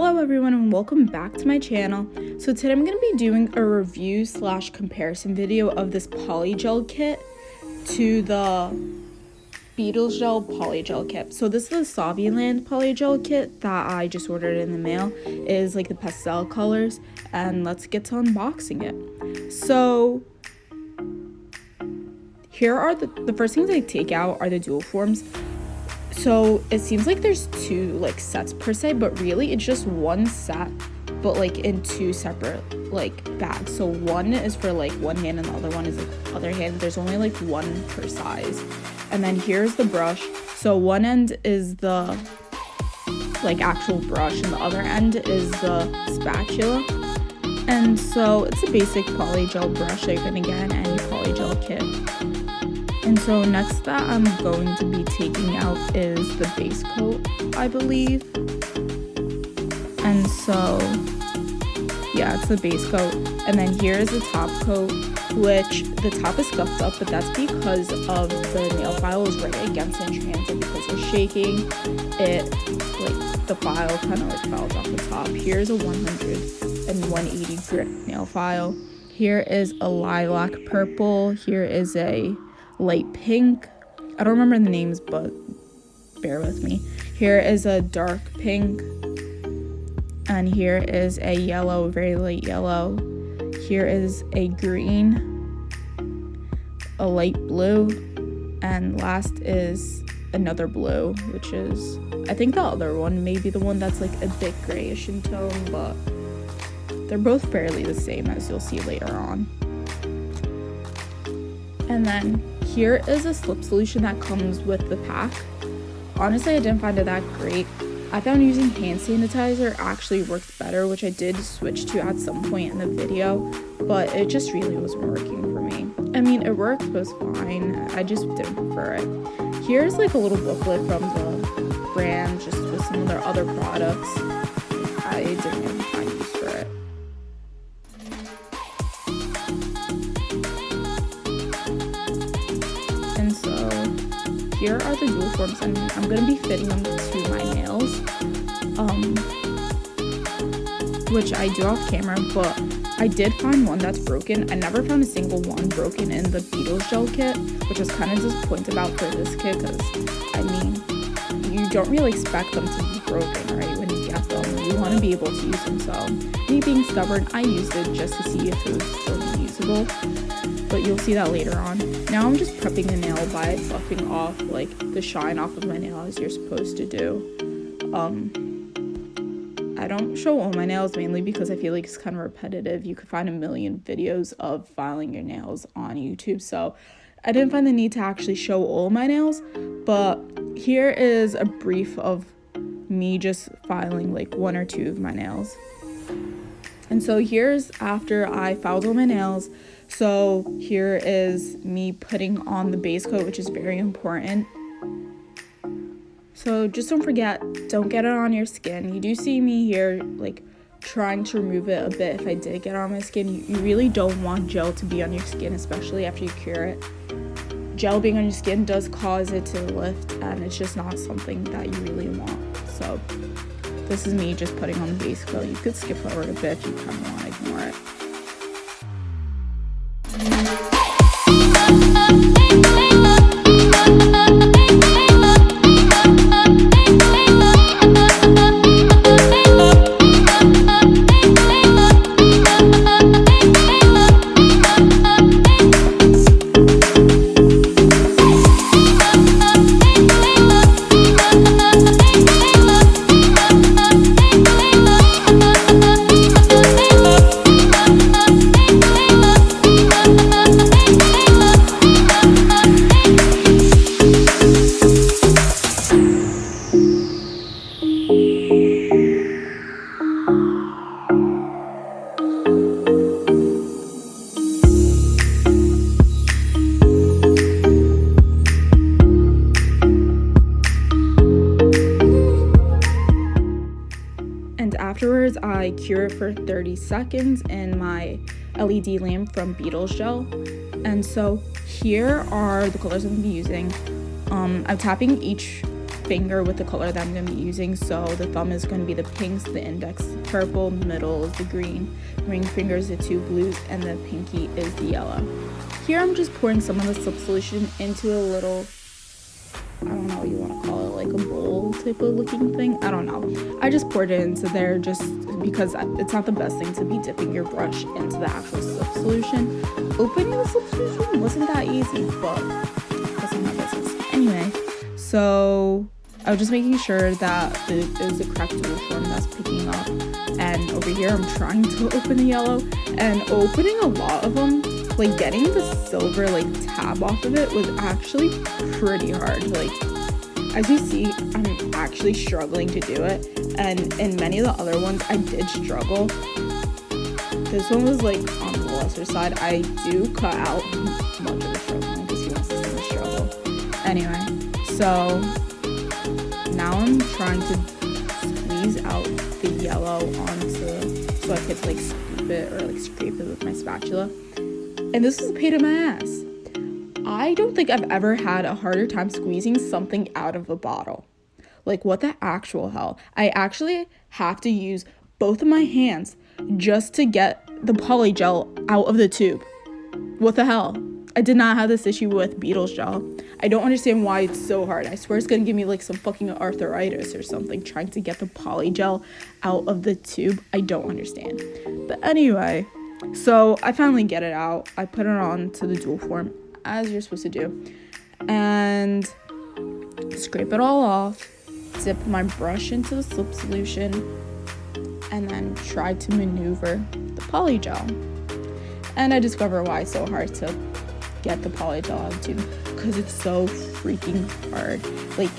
Hello everyone and welcome back to my channel. So today I'm going to be doing a review / comparison video of this polygel kit to the Beetles Gel Polygel kit. So this is the Saviland Polygel kit that I just ordered in the mail. It is like the pastel colors, and let's get to unboxing it. So here are the first things I take out are the dual forms. So it seems like there's two like sets per se, but really it's just one set, but like in two separate like bags. So one is for like one hand and the other one is like the other hand. There's only like one per size. And then here's the brush. So one end is the like actual brush and the other end is the spatula. And so it's a basic polygel brush that you're gonna get in any polygel kit. And so next that I'm going to be taking out is the base coat, I believe. And so yeah, it's the base coat. And then here is the top coat, which the top is scuffed up, but that's because of the nail file is right against it in transit. Because of shaking, it like the file kind of like falls off the top. Here's a 100 and 180 grit nail file. Here is a lilac purple. Here is a light pink. I don't remember the names, but bear with me. Here is a dark pink, and here is a yellow, very light yellow. Here is a green, a light blue, and last is another blue, which is, I think the other one may be the one that's like a bit grayish in tone, but they're both fairly the same, as you'll see later on. And then here is a slip solution that comes with the pack. Honestly, I didn't find it that great. I found using hand sanitizer actually worked better, which I did switch to at some point in the video, but it just really wasn't working for me. I mean, it worked, but it was fine. I just didn't prefer it. Here's like a little booklet from the brand, just with some of their other products. I didn't really find use for it. And so here are the dual forms, and I'm going to be fitting them to my nails, which I do off camera, but I did find one that's broken. I never found a single one broken in the Beetles Gel kit, which was kind of disappointed about for this kit, because I mean, you don't really expect them to be broken, right, when you get them. You want to be able to use them, so me being stubborn, I used it just to see if it was still usable. But you'll see that later on. Now I'm just prepping the nail by buffing off like the shine off of my nail, as you're supposed to do. I don't show all my nails mainly because I feel like it's kind of repetitive. You could find a million videos of filing your nails on YouTube, so I didn't find the need to actually show all my nails. But here is a brief of me just filing like one or two of my nails. And so here's after I filed all my nails. So here is me putting on the base coat, which is very important. So just don't forget, don't get it on your skin. You do see me here like trying to remove it a bit if I did get it on my skin. You really don't want gel to be on your skin, especially after you cure it. Gel being on your skin does cause it to lift, and it's just not something that you really want. So this is me just putting on the base coat. You could skip forward a bit if you kind of want to ignore it. Afterwards, I cure it for 30 seconds in my LED lamp from Beetles Gel. And so here are the colors I'm going to be using. I'm tapping each finger with the color that I'm going to be using. So the thumb is going to be the pinks, the index the purple, middle is the green, ring finger is the 2 blues, and the pinky is the yellow. Here I'm just pouring some of the slip solution into a little, I don't know what you want to call it, like a bowl type of looking thing. I don't know. I just poured it into there just because it's not the best thing to be dipping your brush into the actual slip solution. Opening the slip solution wasn't that easy, but that's not my business. Anyway, so I was just making sure that it was the correct dual form that's picking up. And over here, I'm trying to open the yellow, and opening a lot of them, like getting the silver like tab off of it was actually pretty hard. Like, as you see, I'm actually struggling to do it, and in many of the other ones I did struggle. This one was like on the lesser side. I do cut out much of the struggling because he wants to see the struggle. Anyway, so now I'm trying to squeeze out the yellow onto, so I could like scoop it or like scrape it with my spatula. And this is a pain in my ass. I don't think I've ever had a harder time squeezing something out of a bottle. Like, what the actual hell? I actually have to use both of my hands just to get the polygel out of the tube. What the hell? I did not have this issue with Beetles Gel. I don't understand why it's so hard. I swear it's gonna give me like some fucking arthritis or something trying to get the polygel out of the tube. I don't understand. But anyway, so I finally get it out. I put it on to the dual form as you're supposed to do, and scrape it all off, dip my brush into the slip solution, and then try to maneuver the polygel. And I discover why it's so hard to get the polygel out of the tube, because it's so freaking hard. Like,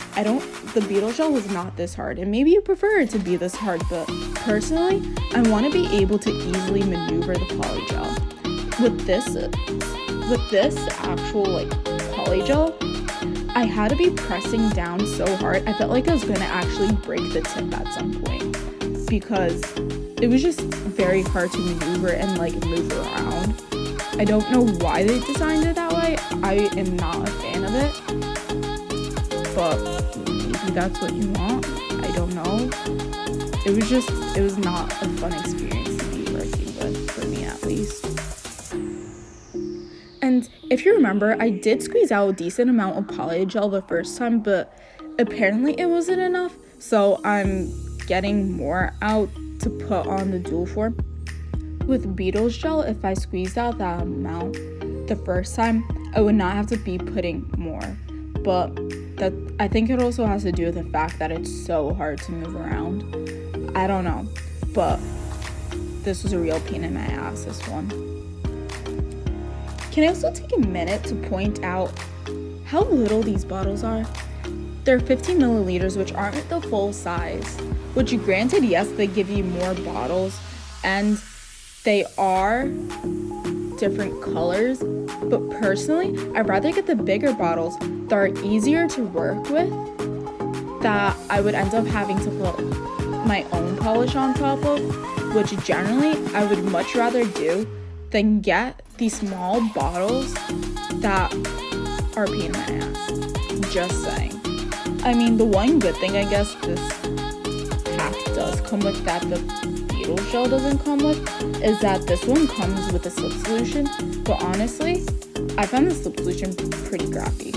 the Beetles Gel was not this hard, and maybe you prefer it to be this hard, but personally, I want to be able to easily maneuver the polygel. With this actual like polygel, I had to be pressing down so hard. I felt like I was gonna actually break the tip at some point because it was just very hard to maneuver and like move around. I don't know why they designed it that way. I am not a fan of it, but maybe that's what you want. I don't know. It was not a fun experience to be working with, for me at least. And if you remember, I did squeeze out a decent amount of polygel the first time, but apparently it wasn't enough. So I'm getting more out to put on the dual form. With Beetles Gel, if I squeezed out that amount the first time, I would not have to be putting more. But that, I think it also has to do with the fact that it's so hard to move around. I don't know, but this was a real pain in my ass, this one. Can I also take a minute to point out how little these bottles are? They're 15 milliliters, which aren't the full size, which granted, yes, they give you more bottles, and they are different colors, but personally, I'd rather get the bigger bottles that are easier to work with, that I would end up having to put my own polish on top of, which generally I would much rather do than get these small bottles that are a pain in my ass. Just saying. I mean, the one good thing I guess this pack does come with that the Beetles Gel doesn't come with is that this one comes with a slip solution, but honestly, I found the slip solution pretty crappy.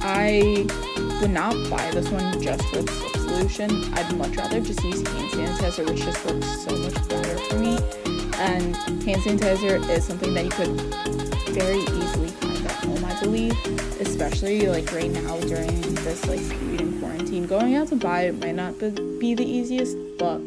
I would not buy this one just for the slip solution. I'd much rather just use hand sanitizer, which just works so much better for me. And hand sanitizer is something that you could very easily find at home, I believe, especially like right now during this like period in quarantine. Going out to buy it might not be the easiest, but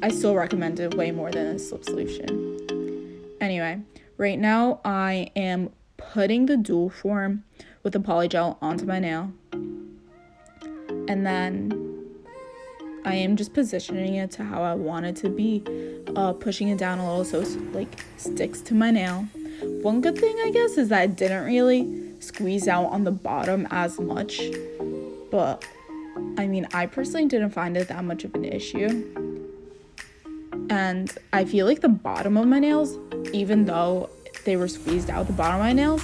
I still recommend it way more than a slip solution. Anyway, right now I am putting the dual form with the polygel onto my nail, and then I am just positioning it to how I want it to be, pushing it down a little so it like sticks to my nail. One good thing I guess is that it didn't really squeeze out on the bottom as much, but I mean, I personally didn't find it that much of an issue. And I feel like the bottom of my nails, even though they were squeezed out the bottom of my nails,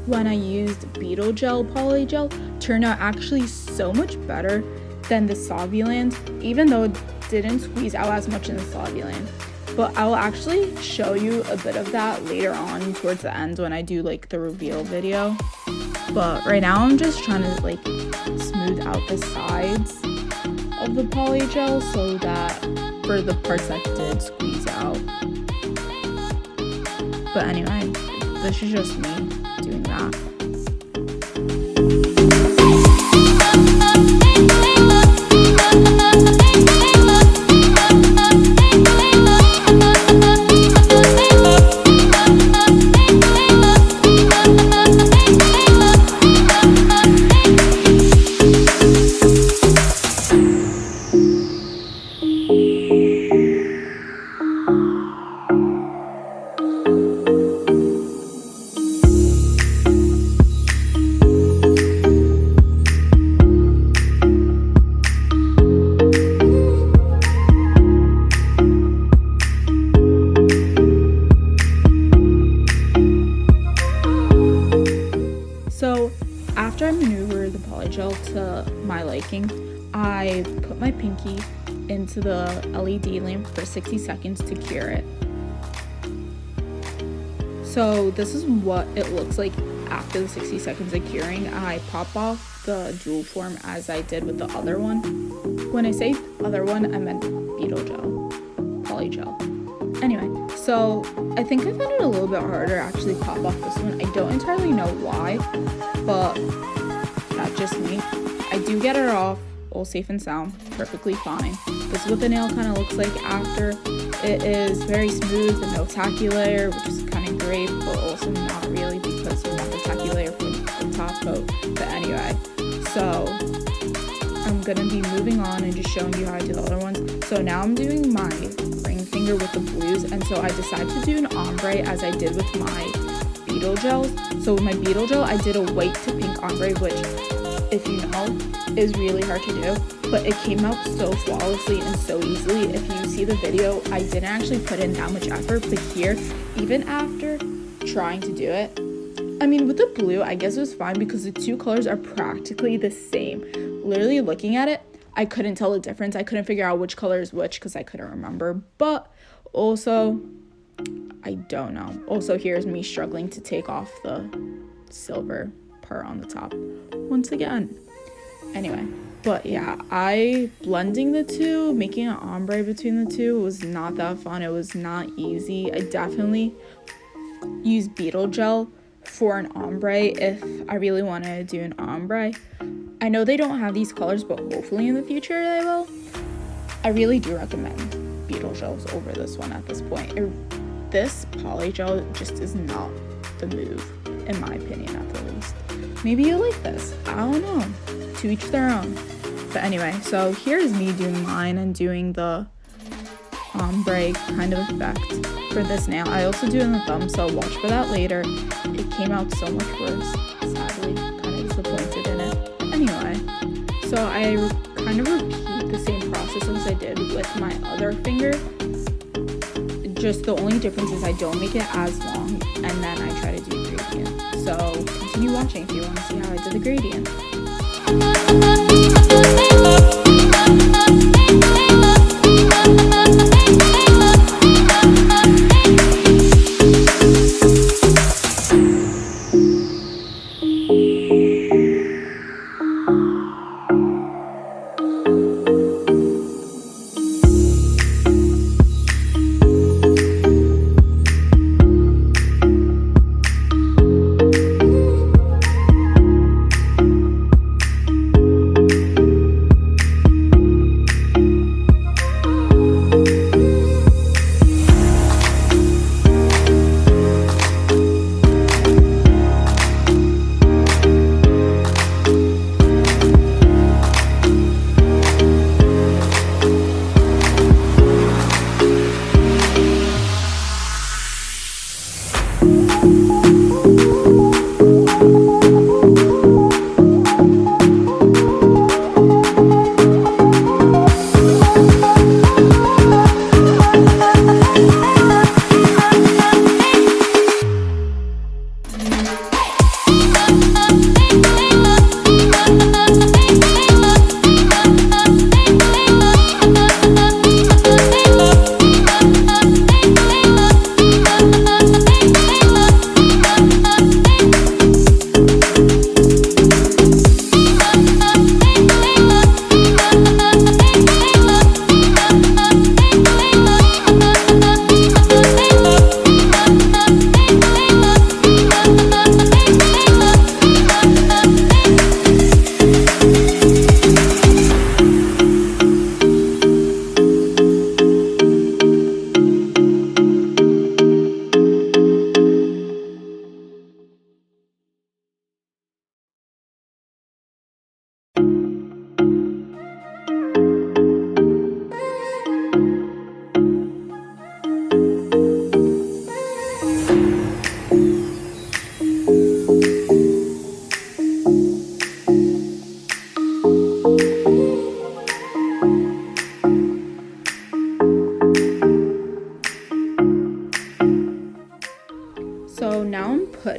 when I used Beetles Gel Polygel, turned out actually so so much better than the Saviland, even though it didn't squeeze out as much in the Saviland. But I will actually show you a bit of that later on towards the end when I do like the reveal video. But right now I'm just trying to like smooth out the sides of the polygel so that for the parts that did squeeze out. But anyway, this is just me doing that. So after I maneuver the polygel to my liking, I put my pinky into the LED lamp for 60 seconds to cure it. So this is what it looks like after the 60 seconds of curing. I pop off the dual form as I did with the other one. When I say other one, I meant Beetles Gel Polygel. Anyway, so I think I found it a little bit harder to actually pop off this one. I don't entirely know why, but that's just me. I do get it off all safe and sound, perfectly fine. This is what the nail kind of looks like after. It is very smooth and no tacky layer, which is kind of great, but also not really because you want the tacky layer for the top coat. But anyway, so I'm gonna be moving on and just showing you how I do the other ones. So now I'm doing my ring finger with the blues, and so I decided to do an ombre as I did with my Beetles gels. So with my Beetles gel, I did a white to pink ombre, which, if you know, is really hard to do, but it came out so flawlessly and so easily. If you see the video, I didn't actually put in that much effort, but here, even after trying to do it, I mean, with the blue, I guess it was fine because the two colors are practically the same. Literally looking at it, I couldn't tell the difference. I couldn't figure out which color is which because I couldn't remember, but also, I don't know. Also, here's me struggling to take off the silver part on the top once again. Anyway, but yeah, blending the two, making an ombre between the two was not that fun. It was not easy. I definitely use Beetles Gel for an ombre if I really want to do an ombre. I know they don't have these colors, but hopefully in the future they will. I really do recommend Beetles Gels over this one at this point. This polygel just is not the move, in my opinion at the least. Maybe you like this, I don't know, to each their own. But anyway, so here's me doing mine and doing the ombre kind of effect for this nail. I also do it in the thumb, so watch for that later. It came out so much worse, sadly, kind of disappointed in it. Anyway, so I kind of repeat the same process as I did with my other finger. Just the only difference is I don't make it as long, and then I try to do gradient. So continue watching if you want to see how I did the gradient.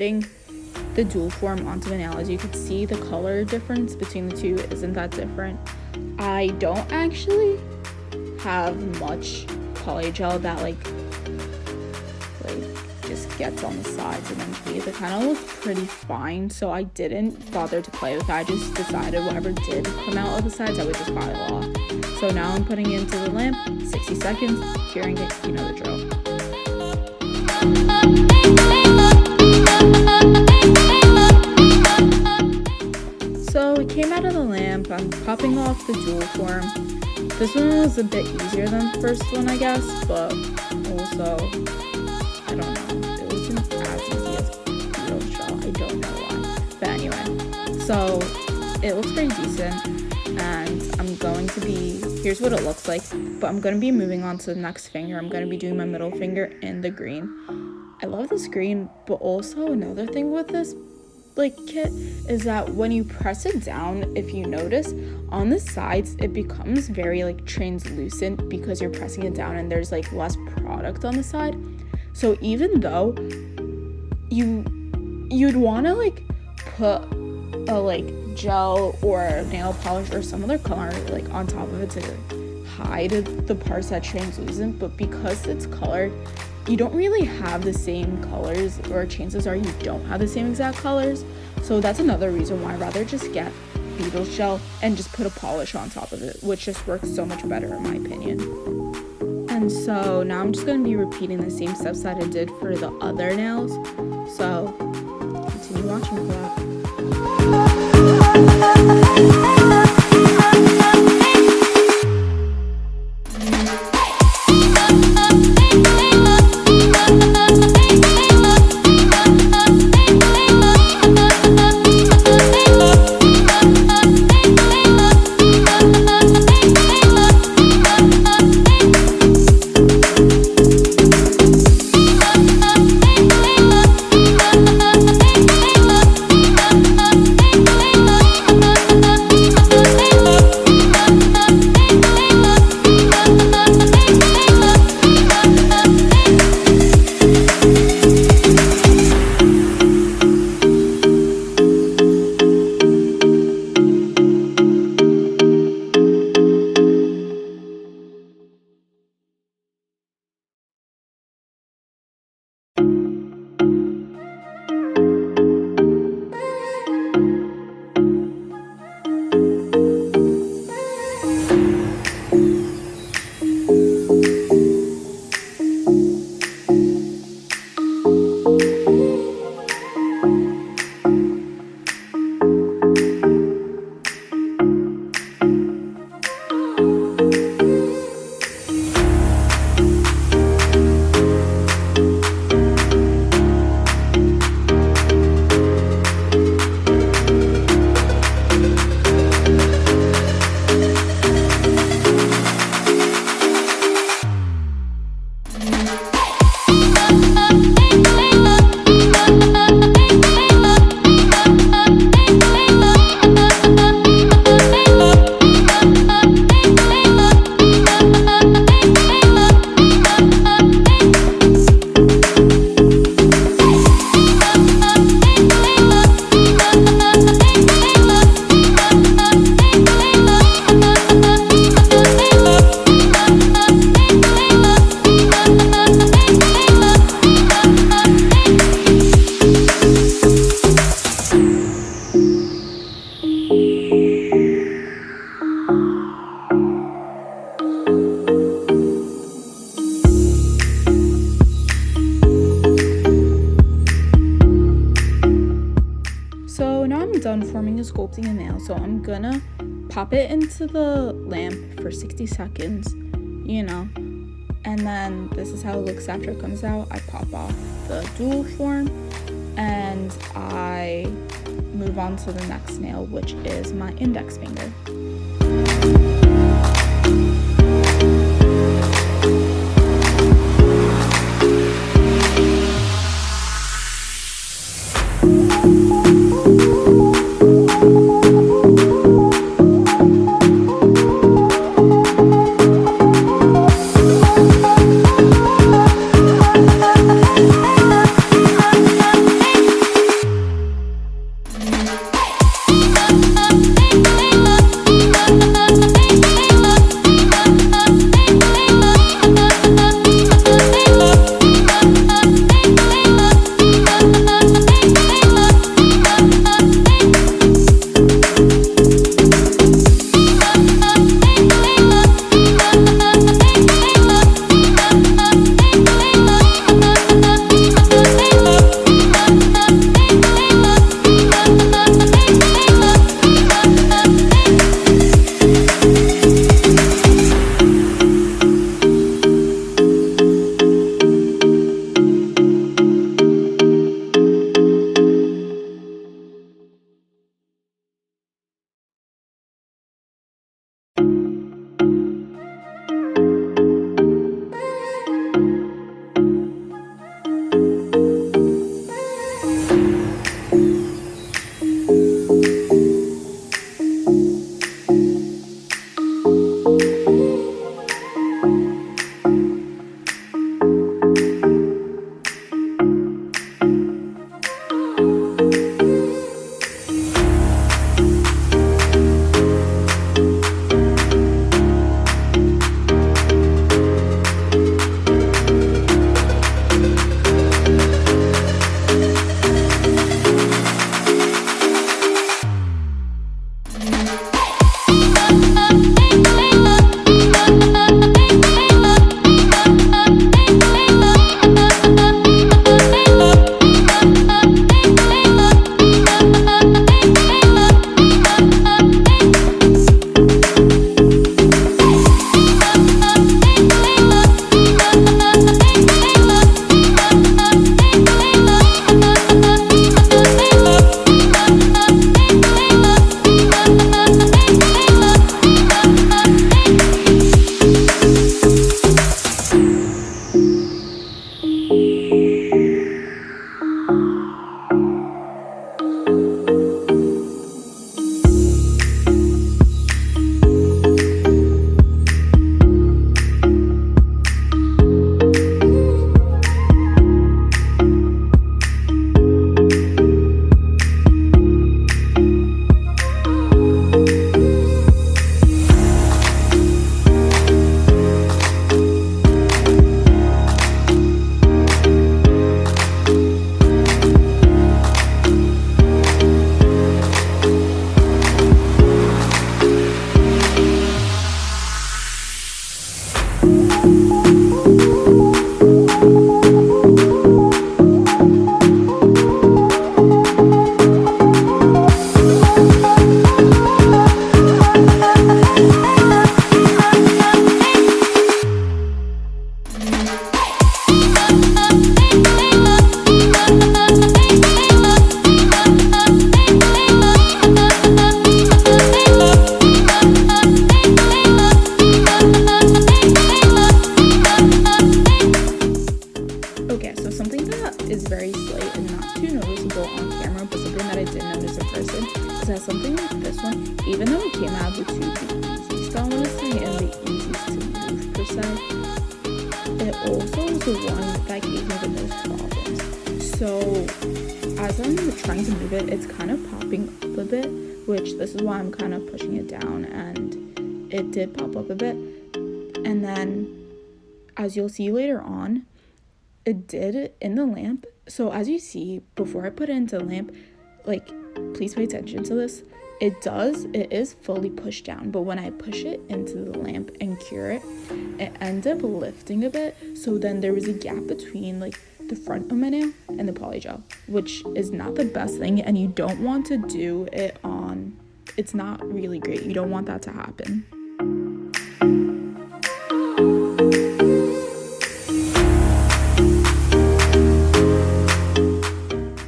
putting the dual form onto the nail, as you can see, the color difference between the two isn't that different. I don't actually have much polygel that like just gets on the sides and underneath. It kind of looks pretty fine, so I didn't bother to play with it. I just decided whatever did come out of the sides, I would just file off. So now I'm putting it into the lamp, 60 seconds, curing it, you know the drill. So it came out of the lamp. I'm popping off the dual form. This one was a bit easier than the first one, I guess, but also, I don't know. It wasn't as easy as Beetles Gel. I don't know why. But anyway, so it looks pretty decent, and I'm going to be, here's what it looks like, but I'm going to be moving on to the next finger. I'm going to be doing my middle finger in the green. I love this green, but also another thing with this kit is that when you press it down, if you notice on the sides, it becomes very translucent because you're pressing it down and there's less product on the side. So even though you'd want to put a gel or nail polish or some other color on top of it to hide the parts that translucent, but because it's colored, you don't really have the same colors, or chances are you don't have the same exact colors. So that's another reason why I'd rather just get Beetles Gel and just put a polish on top of it, which just works so much better in my opinion. And so now I'm just going to be repeating the same steps that I did for the other nails. So continue watching for that. Done forming and sculpting a nail, so I'm gonna pop it into the lamp for 60 seconds, and then this is how it looks after it comes out. I pop off the dual form and I move on to the next nail, which is my index finger. Something like this one, even though it came out of the tube the easiest, I want to say, and the easiest to move per se, it also is the one that gave me the most problems. So as I'm trying to move it, it's kind of popping up a bit, which this is why I'm kind of pushing it down, and it did pop up a bit. And then as you'll see later on, it did in the lamp. So as you see, before I put it into the lamp, like, please pay attention to this. It is fully pushed down, but when I push it into the lamp and cure it, it ends up lifting a bit. So then there was a gap between like the front of my nail and the polygel, which is not the best thing, and you don't want to do it on, it's not really great. You don't want that to happen.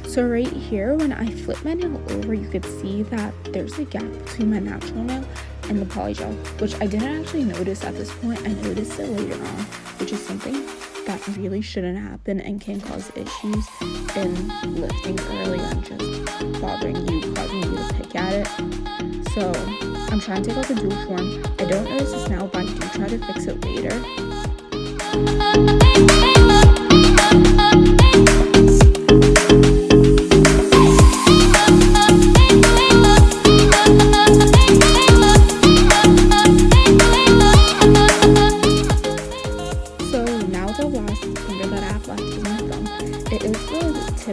So right here, when I flip my nail over, you could see that there's a gap between my natural nail and the polygel, which I didn't actually notice at this point. I noticed it later on, which is something that really shouldn't happen and can cause issues in lifting early and just bothering you, causing you to pick at it. So I'm trying to take out the dual form. I don't notice this now, but I do try to fix it later.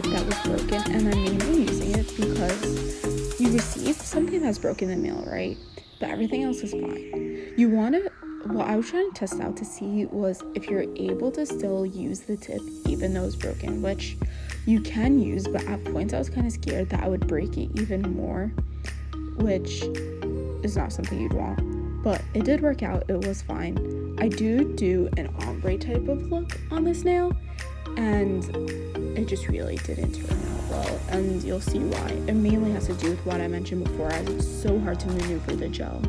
That was broken, and I'm mainly using it because you receive something that's broken in the mail, right? But everything else is fine. You want to, what I was trying to test out to see was if you're able to still use the tip even though it's broken, which you can use, but at points I was kind of scared that I would break it even more, which is not something you'd want. But it did work out. It was fine. I do an ombre type of look on this nail, and it just really didn't turn out well, and you'll see why. It mainly has to do with what I mentioned before, as it's so hard to maneuver the gel.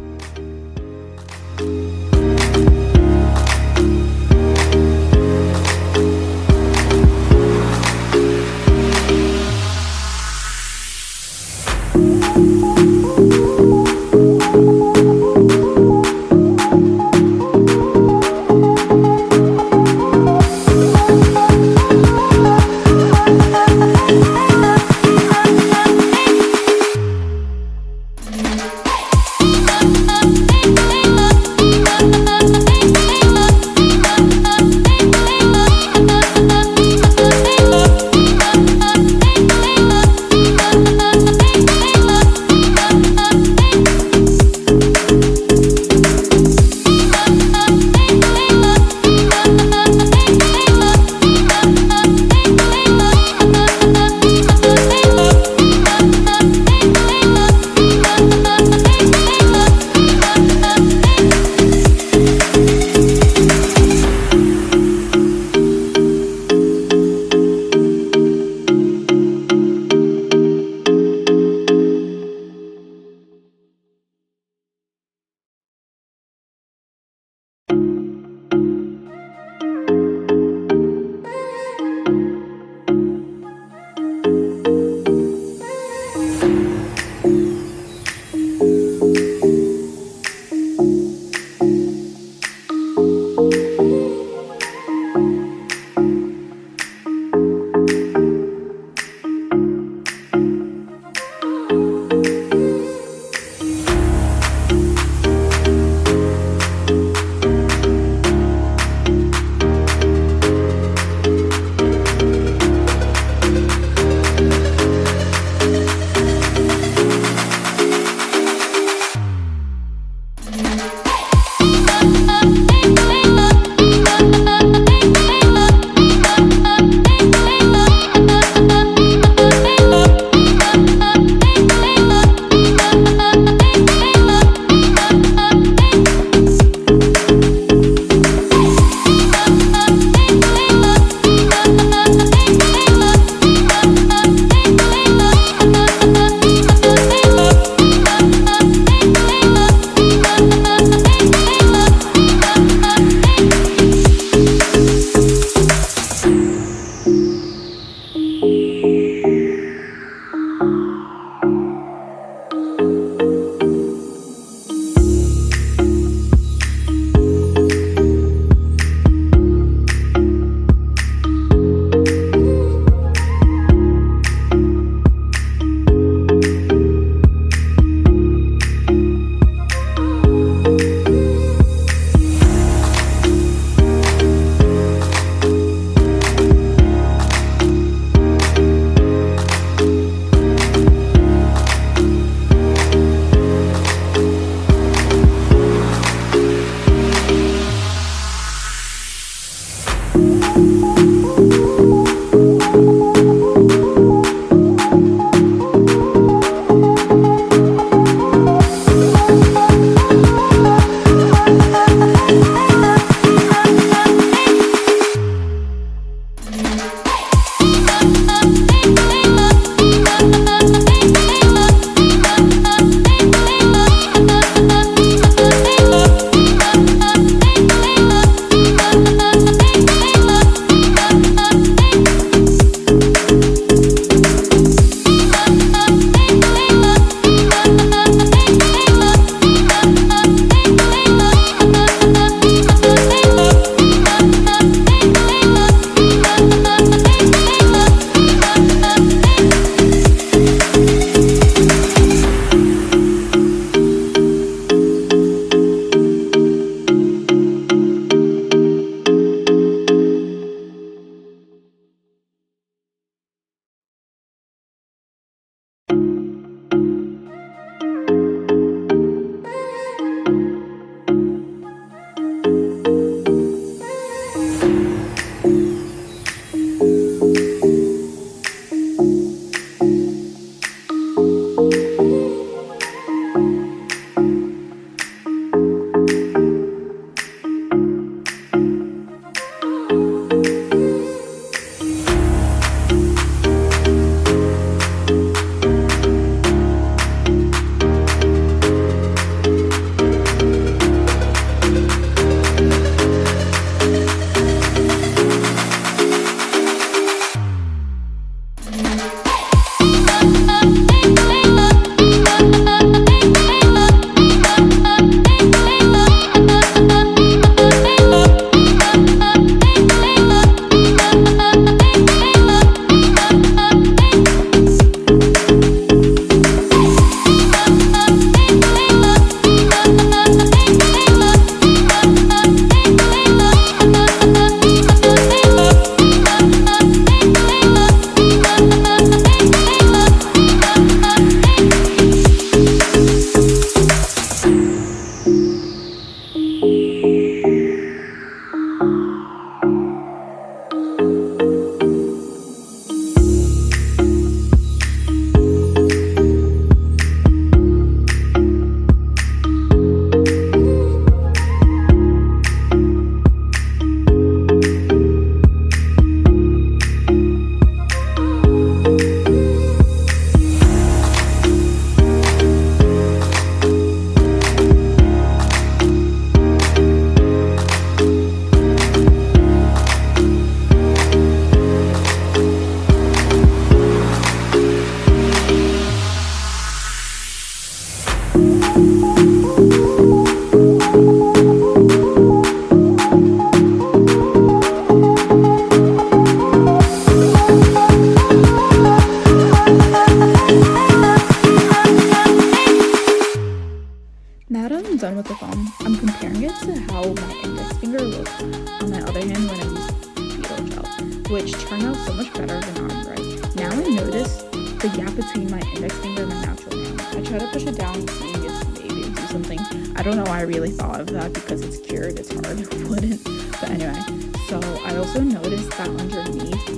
Now that I'm done with the thumb, I'm comparing it to how my index finger looked on my other hand when I used Beetle Gel, which turned out so much better than arm, right? Now I notice the gap between my index finger and my natural nail. I try to push it down, seeing if maybe do something. I don't know why I really thought of that because it's cured, it's hard, it wouldn't. But anyway, so I also noticed that underneath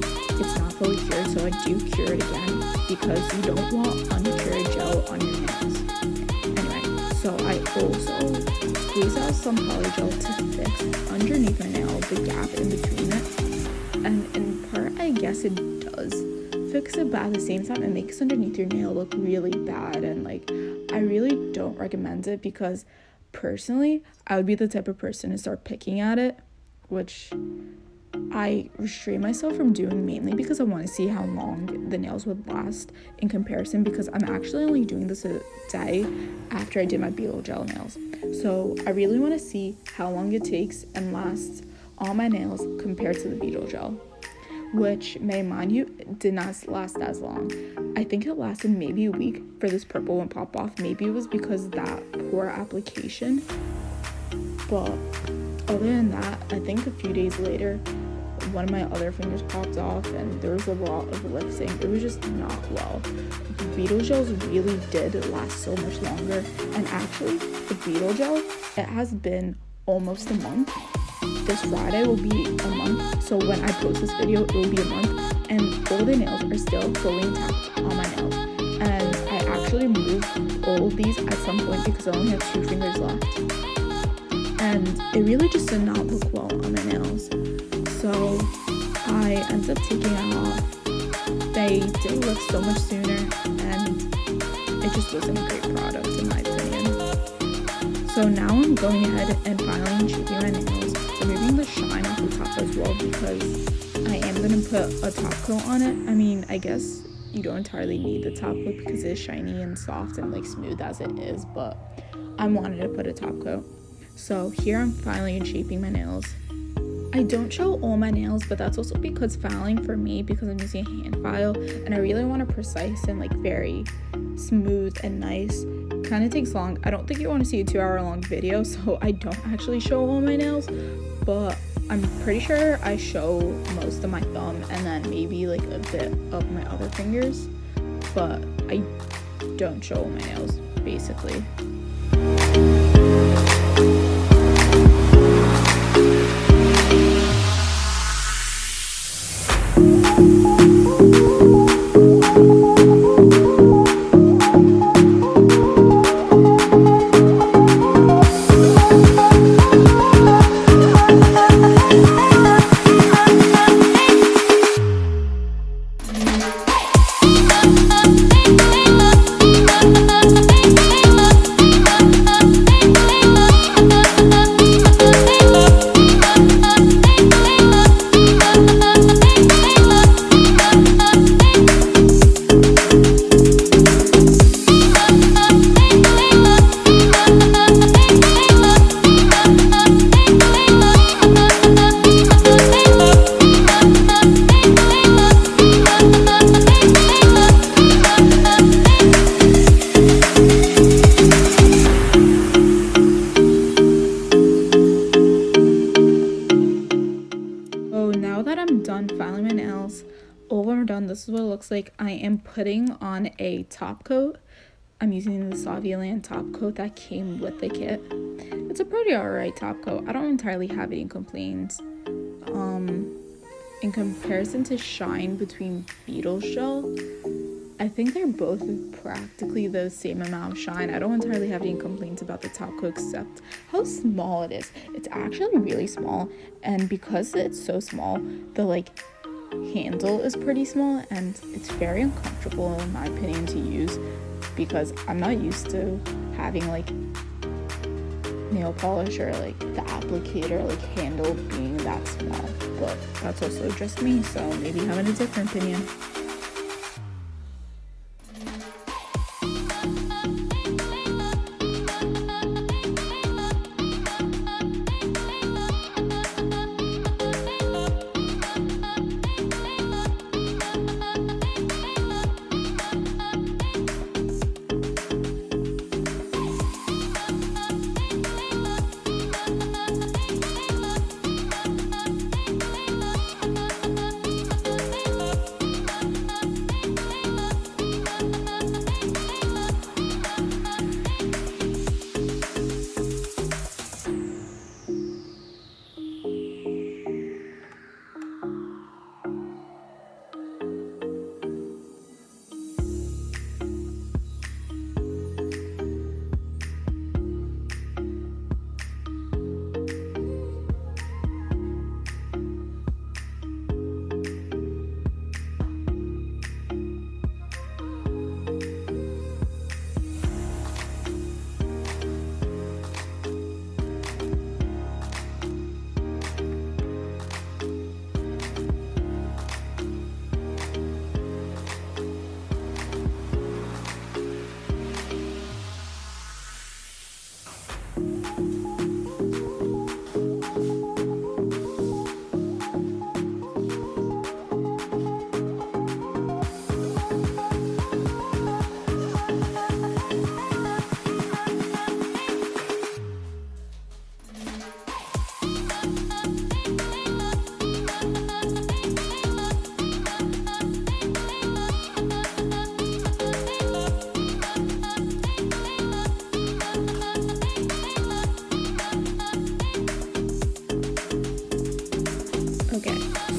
it's not fully cured, so I do cure it again because you don't want uncured gel on your nails. So I also squeeze out some polygel to fix underneath my nail, the gap in between it. And in part, I guess it does fix it, but at the same time, it makes underneath your nail look really bad. And like, I really don't recommend it because personally, I would be the type of person to start picking at it, which I restrain myself from doing mainly because I want to see how long the nails would last in comparison, because I'm actually only doing this a day after I did my Beetle Gel nails. So I really want to see how long it takes and lasts on my nails compared to the Beetle Gel, which, may mind you, did not last as long. I think it lasted maybe a week for this purple one pop off. Maybe it was because of that poor application, but other than that, I think a few days later, one of my other fingers popped off and there was a lot of lifting. It was just not well. The Beetle Gels really did last so much longer. And actually, the Beetle Gel, it has been almost a month. This Friday will be a month. So when I post this video, it will be a month. And all the nails are still fully intact on my nails. And I actually removed all of these at some point because I only have 2 fingers left. And it really just did not look well on my nails. So I ended up taking it off. They did look so much sooner and it just wasn't a great product in my opinion. So now I'm going ahead and filing shaping my nails, removing the shine off the top as well because I am going to put a top coat on it. I mean, I guess you don't entirely need the top coat because it's shiny and soft and like smooth as it is, but I wanted to put a top coat. So here I'm filing and shaping my nails. I don't show all my nails, but that's also because filing for me, because I'm using a hand file and I really want a precise and like very smooth and nice, kind of takes long. I don't think you want to see a 2-hour long video, so I don't actually show all my nails, but I'm pretty sure I show most of my thumb and then maybe like a bit of my other fingers, but I don't show all my nails basically. All when we're done, this is what it looks like. I am putting on a top coat. I'm using the Saviland top coat that came with the kit. It's a pretty alright top coat. I don't entirely have any complaints. in comparison to shine between Beetles Gel, I think they're both practically the same amount of shine. I don't entirely have any complaints about the top coat except how small it is. It's actually really small, and because it's so small, the like handle is pretty small, and it's very uncomfortable in my opinion to use because I'm not used to having like nail polish or like the applicator like handle being that small. But that's also just me, so maybe having a different opinion.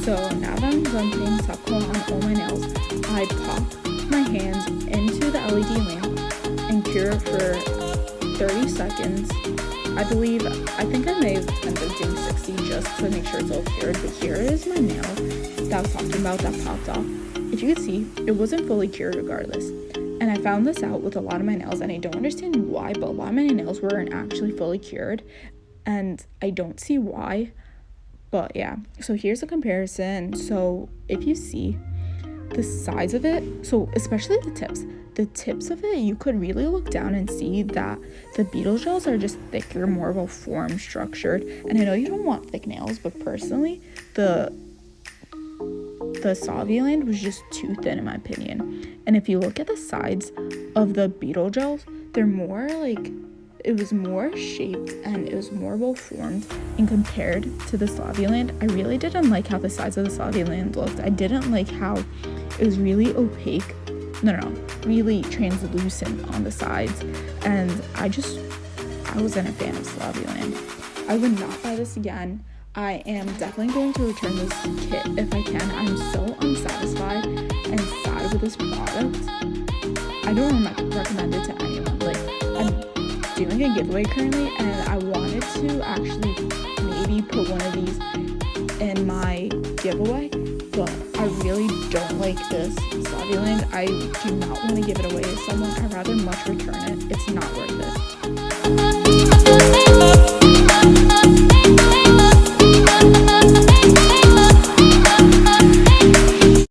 So now that I'm done putting top coat on all my nails, I pop my hands into the LED lamp and cure it for 30 seconds. I think I may have ended up doing 60 just to make sure it's all cured, but here is my nail that I was talking about that popped off. If you could see, it wasn't fully cured regardless. And I found this out with a lot of my nails, and I don't understand why, but a lot of my nails weren't actually fully cured, and I don't see why. But yeah, so here's a comparison. So if you see the size of it, so especially the tips of it, you could really look down and see that the Beetles gels are just thicker, more of a form structured. And I know you don't want thick nails, but personally, the Saviland was just too thin in my opinion. And if you look at the sides of the Beetle gels, they're more like, it was more shaped and it was more well formed. And compared to the Saviland, I really didn't like how the sides of the Saviland looked. I didn't like how it was really opaque, really translucent on the sides. And I wasn't a fan of Saviland. I would not buy this again. I am definitely going to return this kit if I can. I'm so unsatisfied and sad with this product. I don't recommend it to anyone. Like, I'm doing a giveaway currently, and I wanted to actually maybe put one of these in my giveaway, but I really don't like this Saviland. I do not want to give it away to someone. I'd rather much return it. It's not worth it.